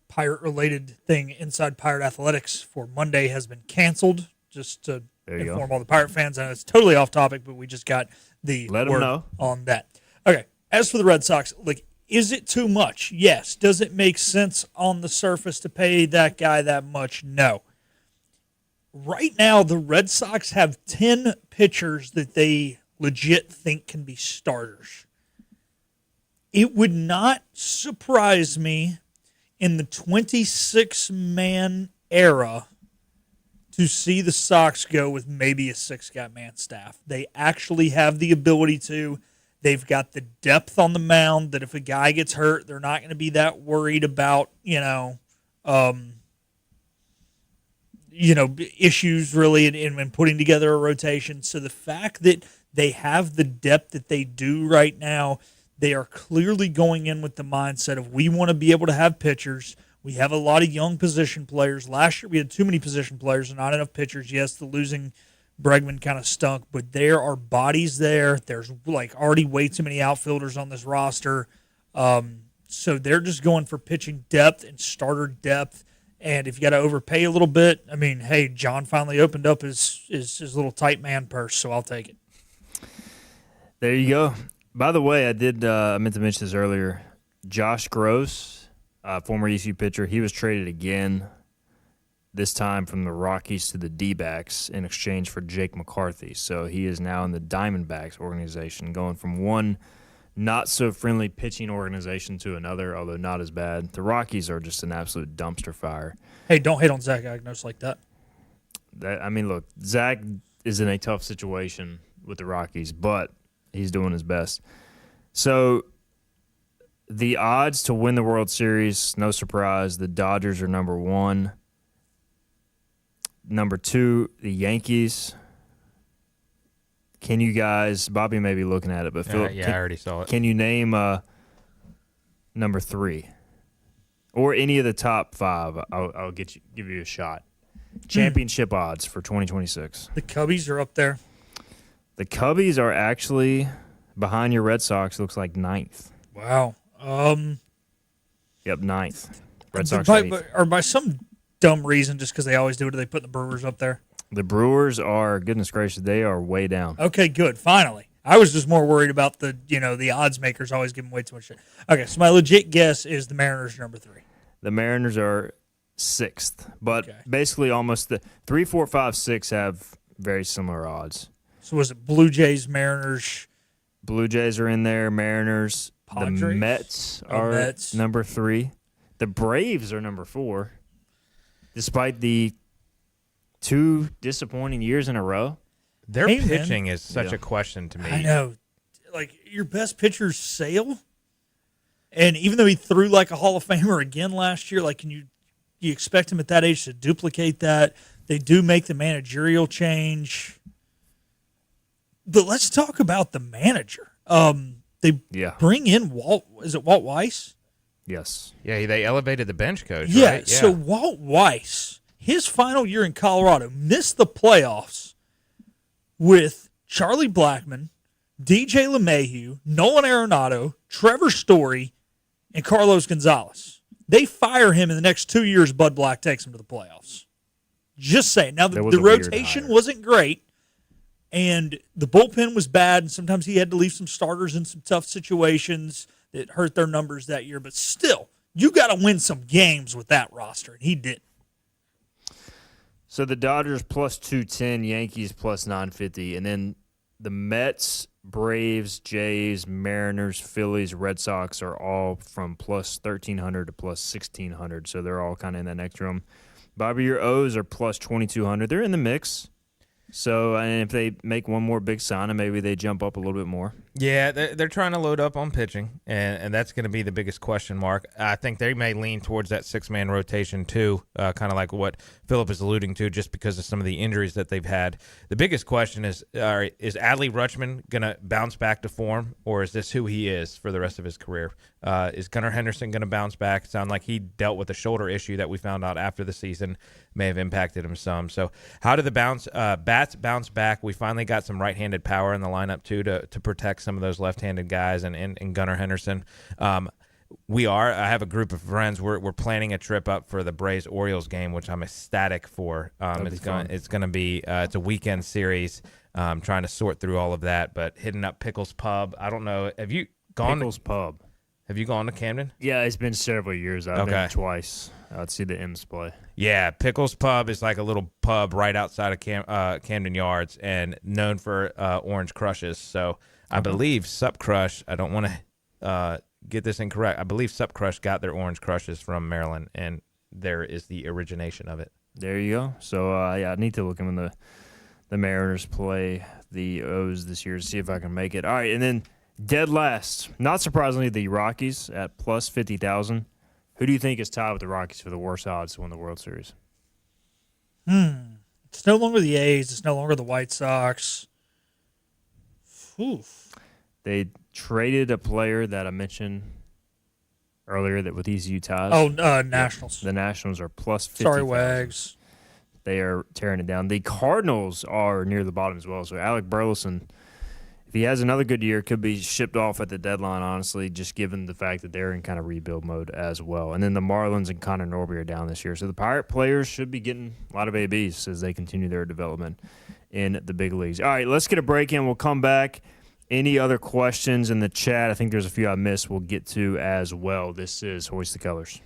Pirate-related thing inside Pirate Athletics for Monday has been canceled. Just to inform all the Pirate fans, and it's totally off topic, but we just got the word on that. Okay, as for the Red Sox, is it too much? Yes. Does it make sense on the surface to pay that guy that much? No. Right now, the Red Sox have 10 pitchers that they legit think can be starters. It would not surprise me in the 26-man era to see the Sox go with maybe a 6-man staff. They actually have the ability to. They've got the depth on the mound that if a guy gets hurt, they're not going to be that worried about, issues really in putting together a rotation. So the fact that they have the depth that they do right now, they are clearly going in with the mindset of we want to be able to have pitchers. We have a lot of young position players. Last year we had too many position players and not enough pitchers. Yes, the losing Bregman kind of stunk, but there are bodies there. There's like already way too many outfielders on this roster. So they're just going for pitching depth and starter depth. And if you got to overpay a little bit, I mean, hey, John finally opened up his little tight man purse, so I'll take it. There you go. By the way, I meant to mention this earlier. Josh Gross, former ECU pitcher, he was traded again, this time from the Rockies to the D-backs in exchange for Jake McCarthy. So he is now in the Diamondbacks organization, going from one not-so-friendly pitching organization to another, although not as bad. The Rockies are just an absolute dumpster fire. Hey, don't hate on Zach Agnos like that. I mean, look, Zach is in a tough situation with the Rockies, but he's doing his best. So the odds to win the World Series, no surprise, the Dodgers are number 1. Number 2, the Yankees. Can you guys, Bobby may be looking at it, but Philip, I already saw it. Can you name number 3? Or any of the top 5? I'll give you a shot. Championship odds for 2026. The Cubbies are up there. The Cubbies are actually behind your Red Sox, looks like 9th. Wow. Yep, 9th. Red Sox or by some dumb reason, just because they always do it, they put the Brewers up there? The Brewers are, goodness gracious, they are way down. Okay, good. Finally. I was just more worried about the odds makers always giving way too much shit. Okay, so my legit guess is the Mariners are number 3. The Mariners are 6th, but basically almost the 3, 4, 5, 6 have very similar odds. So was it Blue Jays, Mariners? Blue Jays are in there, Mariners. Padres? The Mets are number 3. The Braves are number 4. Despite the 2 disappointing years in a row. Their pitching is such a question to me. I know. Like, your best pitcher's Sale? And even though he threw like a Hall of Famer again last year, like, can you expect him at that age to duplicate that? They do make the managerial change. But let's talk about the manager. They bring in Walt Weiss? Yes. Yeah, they elevated the bench coach, right? Yeah, so Walt Weiss, his final year in Colorado, missed the playoffs with Charlie Blackmon, DJ LeMahieu, Nolan Arenado, Trevor Story, and Carlos Gonzalez. They fire him in the next 2 years. Bud Black takes him to the playoffs. Just saying. Now, the rotation wasn't great, and the bullpen was bad, and sometimes he had to leave some starters in some tough situations that hurt their numbers that year. But still, you got to win some games with that roster, and he did. So the Dodgers plus 210, Yankees plus 950, and then the Mets, Braves, Jays, Mariners, Phillies, Red Sox are all from plus 1,300 to plus 1,600, so they're all kind of in that next room. Bobby, your O's are plus 2,200. They're in the mix. So, and if they make one more big signing, maybe they jump up a little bit more. Yeah, they're trying to load up on pitching, and that's going to be the biggest question mark. I think they may lean towards that 6-man rotation too, kind of like what Philip is alluding to, just because of some of the injuries that they've had. The biggest question is Adley Rutschman going to bounce back to form, or is this who he is for the rest of his career? Is Gunnar Henderson going to bounce back? Sound like he dealt with a shoulder issue that we found out after the season may have impacted him some. So how do the bats bounce back? We finally got some right-handed power in the lineup too to protect some of those left-handed guys and Gunnar Henderson. I have a group of friends. We're planning a trip up for the Braves-Orioles game, which I'm ecstatic for. It's going to be it's a weekend series. Trying to sort through all of that, but hitting up Pickles Pub. I don't know. Have you gone Pickles Pub? Have you gone to Camden? Yeah, it's been several years. I've been twice. I'd see the M's play. Yeah, Pickles Pub is like a little pub right outside of Camden Yards and known for orange crushes. So I believe Sup Crush, I don't want to get this incorrect, I believe Sup Crush got their orange crushes from Maryland, and there is the origination of it. There you go. So, I need to look in when the Mariners play the O's this year to see if I can make it. All right, and then dead last, not surprisingly, the Rockies at plus 50,000. Who do you think is tied with the Rockies for the worst odds to win the World Series? It's no longer the A's. It's no longer the White Sox. Oof. They traded a player that I mentioned earlier that with ECU ties. Oh, Nationals. The Nationals are plus 50,000. Sorry, Wags. They are tearing it down. The Cardinals are near the bottom as well. So Alec Burleson, if he has another good year, could be shipped off at the deadline, honestly, just given the fact that they're in kind of rebuild mode as well. And then the Marlins and Connor Norby are down this year. So the Pirate players should be getting a lot of ABs as they continue their development in the big leagues. All right, let's get a break in. We'll come back. Any other questions in the chat? I think there's a few I missed we'll get to as well. This is Hoist the Colors.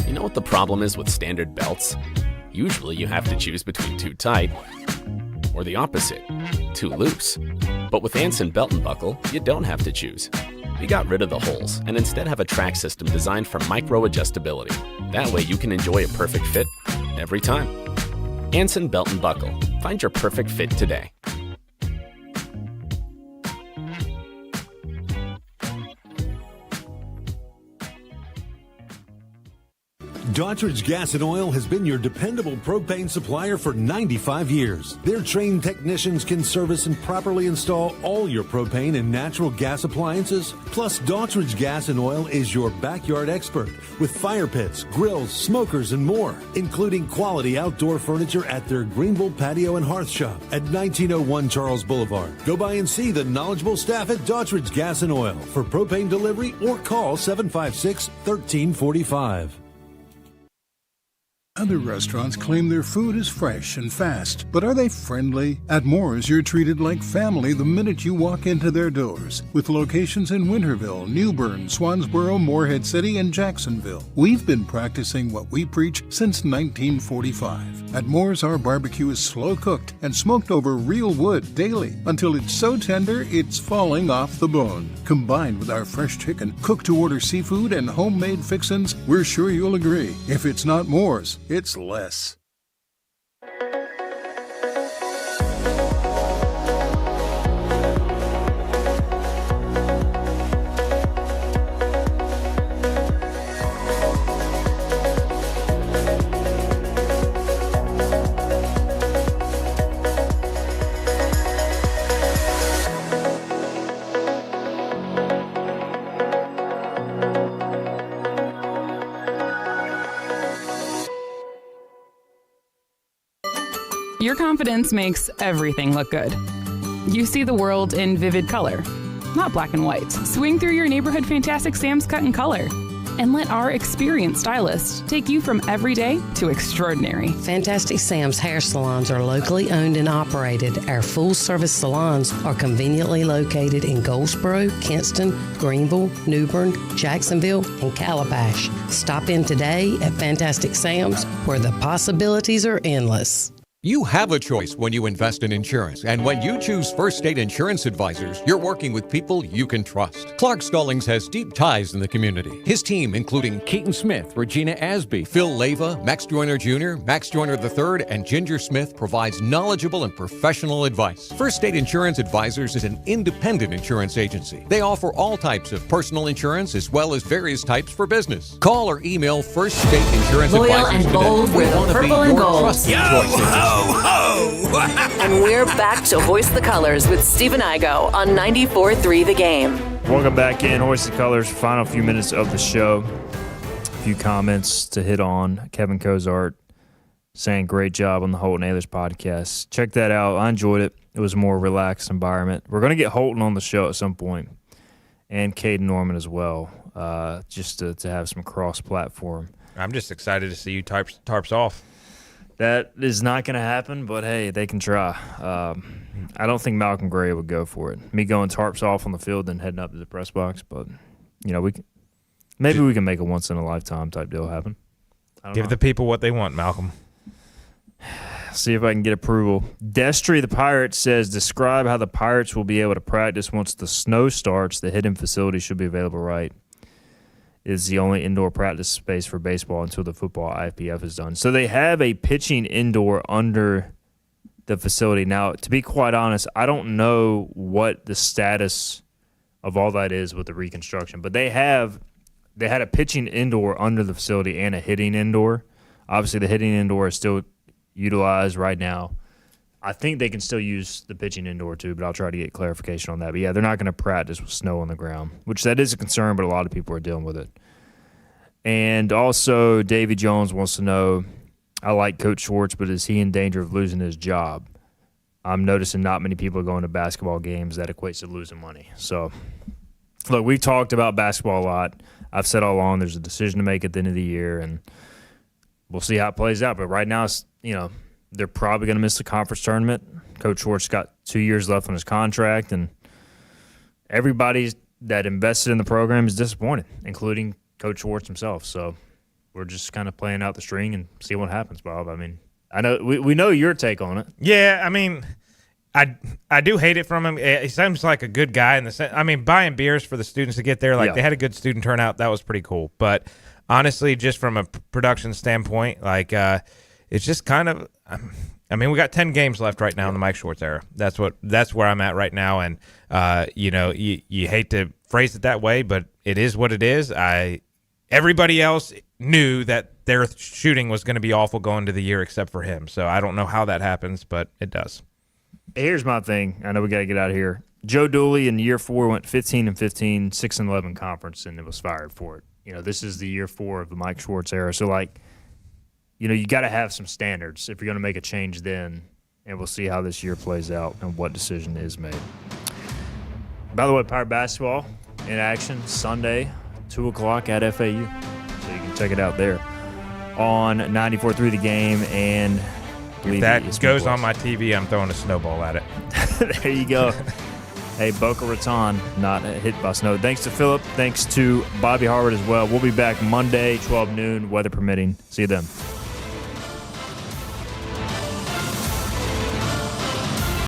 You know what the problem is with standard belts? Usually you have to choose between too tight or the opposite, too loose. But with Anson Belt and Buckle, you don't have to choose. We got rid of the holes and instead have a track system designed for micro adjustability. That way you can enjoy a perfect fit every time. Anson Belt and Buckle. Find your perfect fit today. Daughtridge Gas and Oil has been your dependable propane supplier for 95 years. Their trained technicians can service and properly install all your propane and natural gas appliances. Plus, Daughtridge Gas and Oil is your backyard expert with fire pits, grills, smokers, and more, including quality outdoor furniture at their Greenville Patio and Hearth Shop at 1901 Charles Boulevard. Go by and see the knowledgeable staff at Daughtridge Gas and Oil for propane delivery or call 756-1345. Other restaurants claim their food is fresh and fast, but are they friendly? At Moore's, you're treated like family the minute you walk into their doors. With locations in Winterville, New Bern, Swansboro, Morehead City, and Jacksonville. We've been practicing what we preach since 1945. At Moore's, our barbecue is slow cooked and smoked over real wood daily until it's so tender it's falling off the bone. Combined with our fresh chicken, cooked-to-order seafood, and homemade fixins, we're sure you'll agree. If it's not Moore's, it's less. Your confidence makes everything look good. You see the world in vivid color, not black and white. Swing through your neighborhood Fantastic Sam's Cut in Color and let our experienced stylists take you from everyday to extraordinary. Fantastic Sam's hair salons are locally owned and operated. Our full-service salons are conveniently located in Goldsboro, Kinston, Greenville, New Bern, Jacksonville, and Calabash. Stop in today at Fantastic Sam's, where the possibilities are endless. You have a choice when you invest in insurance, and when you choose First State Insurance Advisors, you're working with people you can trust. Clark Stallings has deep ties in the community. His team, including Keaton Smith, Regina Asby, Phil Leva, Max Joyner Jr., Max Joyner III, and Ginger Smith, provides knowledgeable and professional advice. First State Insurance Advisors is an independent insurance agency. They offer all types of personal insurance as well as various types for business. Call or email First State Insurance Loyal Advisors and bold today. with the purple and gold. Ho! And we're back to Hoist the Colors with Stephen Igo on 94.3 The Game. Welcome back in, Hoist the Colors. Final few minutes of the show. A few comments to hit on. Kevin Cozart saying great job on the Holton Ahlers podcast. Check that out. I enjoyed it. It was a more relaxed environment. We're going to get Holton on the show at some point, and Caden Norman as well, just to have some cross-platform. I'm just excited to see you tarps off. That is not going to happen, but hey, they can try. I don't think Malcolm Gray would go for it. Me going tarps off on the field and heading up to the press box, but we can make a once in a lifetime type deal happen. Give the people what they want, Malcolm. See if I can get approval. Destry the Pirate says, describe how the Pirates will be able to practice once the snow starts. The hidden facility should be available, right? Is the only indoor practice space for baseball until the football IPF is done. So they have a pitching indoor under the facility. Now, to be quite honest, I don't know what the status of all that is with the reconstruction, but they had a pitching indoor under the facility and a hitting indoor. Obviously, the hitting indoor is still utilized right now. I think they can still use the pitching indoor too, but I'll try to get clarification on that. But yeah, they're not going to practice with snow on the ground, which that is a concern, but a lot of people are dealing with it. And also, Davy Jones wants to know, I like Coach Schwartz, but is he in danger of losing his job? I'm noticing not many people are going to basketball games. That equates to losing money. So, look, we've talked about basketball a lot. I've said all along there's a decision to make at the end of the year, and we'll see how it plays out. But right now, they're probably going to miss the conference tournament. Coach Schwartz got 2 years left on his contract, and everybody that invested in the program is disappointed, including Coach Schwartz himself. So we're just kind of playing out the string and see what happens, Bob. I mean, I know we know your take on it. Yeah, I mean, I do hate it from him. He seems like a good guy in the sense. I mean, buying beers for the students to get there, they had a good student turnout. That was pretty cool. But honestly, just from a production standpoint, it's just kind of. I mean, we got 10 games left right now in the Mike Schwartz era. That's where I'm at right now, and you hate to phrase it that way, but it is what it is. Everybody else knew that their shooting was going to be awful going into the year except for him. So I don't know how that happens, but it does. Here's my thing. I know we got to get out of here. Joe Dooley in year 4 went 15-15, 6-11 conference, and it was fired for it. This is the year 4 of the Mike Schwartz era. So, you got to have some standards if you're going to make a change then, and we'll see how this year plays out and what decision is made. By the way, Pirate Basketball in action Sunday, 2 o'clock at FAU. So you can check it out there on 94.3 The Game and if that goes on my TV, I'm throwing a snowball at it. There you go. Hey, Boca Raton not hit by snow. Thanks to Philip. Thanks to Bobby Harvard as well. We'll be back Monday, 12 noon, weather permitting. See you then.